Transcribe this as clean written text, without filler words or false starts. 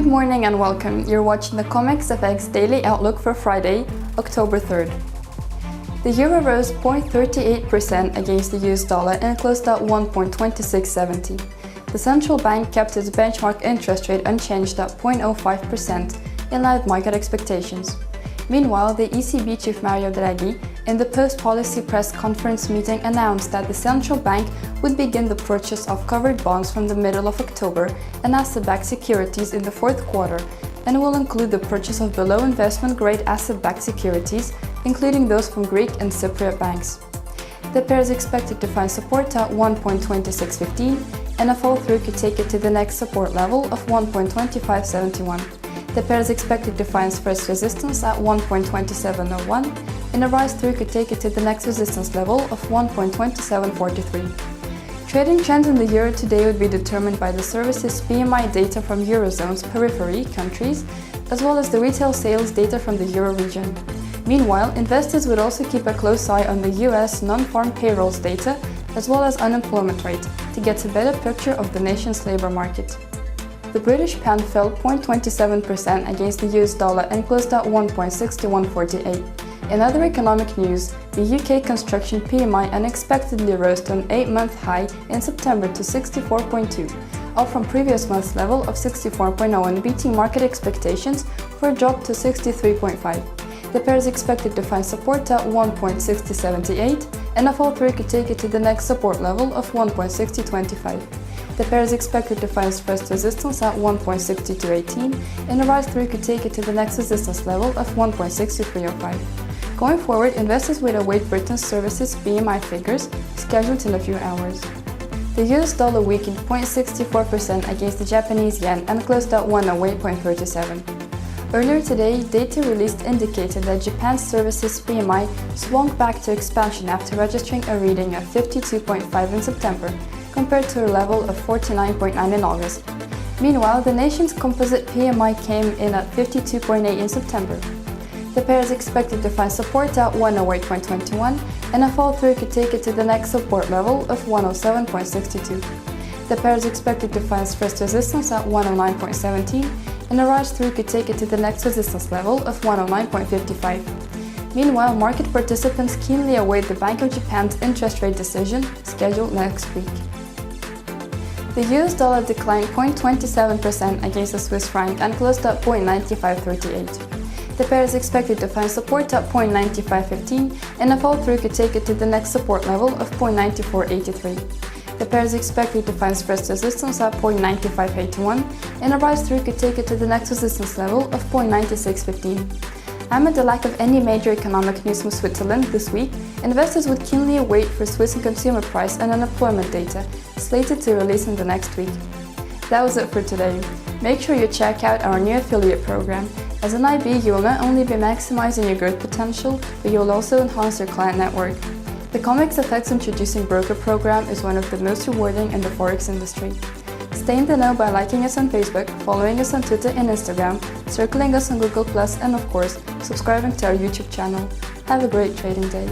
morning and welcome. You're watching the CommexFX Daily Outlook for Friday, October 3rd. The euro rose 0.38% against the US dollar and closed at 1.2670. The central bank kept its benchmark interest rate unchanged at 0.05%, in line with market expectations. Meanwhile, the ECB Chief Mario Draghi, in the post-policy press conference meeting, announced that the central bank would begin the purchase of covered bonds from the middle of October and asset-backed securities in the fourth quarter, and will include the purchase of below investment-grade asset-backed securities, including those from Greek and Cypriot banks. The pair is expected to find support at 1.2615, and a fall-through could take it to the next support level of 1.2571. The pair is expected to find first resistance at 1.2701, and a rise-through could take it to the next resistance level of 1.2743. Trading trends in the euro today would be determined by the services PMI data from Eurozone's periphery countries, as well as the retail sales data from the euro region. Meanwhile, investors would also keep a close eye on the US non-farm payrolls data, as well as unemployment rate, to get a better picture of the nation's labor market. The British pound fell 0.27% against the US dollar and closed at 1.6148. In other economic news, the UK construction PMI unexpectedly rose to an 8-month high in September to 64.2, up from previous month's level of 64.0 and beating market expectations for a drop to 63.5. The pair is expected to find support at 1.6078, and a fall-through could take it to the next support level of 1.6025. The pair is expected to find first resistance at 1.6218, and a rise-through could take it to the next resistance level of 1.6305. Going forward, investors would await Britain's services PMI figures, scheduled in a few hours. The US dollar weakened 0.64% against the Japanese yen and closed at 108.37. Earlier today, data released indicated that Japan's services PMI swung back to expansion after registering a reading of 52.5 in September, compared to a level of 49.9 in August. Meanwhile, the nation's composite PMI came in at 52.8 in September. The pair is expected to find support at 108.21, and a fall-through could take it to the next support level of 107.62. The pair is expected to find first resistance at 109.17, and a rise-through could take it to the next resistance level of 109.55. Meanwhile, market participants keenly await the Bank of Japan's interest rate decision, scheduled next week. The US dollar declined 0.27% against the Swiss franc and closed at 0.9538. The pair is expected to find support at 0.9515, and a fall-through could take it to the next support level of 0.9483. The pair is expected to find first resistance at 0.9581, and a rise-through could take it to the next resistance level of 0.9615. Amid the lack of any major economic news from Switzerland this week, investors would keenly await for Swiss consumer price and unemployment data, slated to release in the next week. That was it for today. Make sure you check out our new affiliate program. As an IB, you will not only be maximizing your growth potential, but you will also enhance your client network. The CommexFX Introducing Broker program is one of the most rewarding in the Forex industry. Stay in the know by liking us on Facebook, following us on Twitter and Instagram, circling us on Google+, and of course, subscribing to our YouTube channel. Have a great trading day.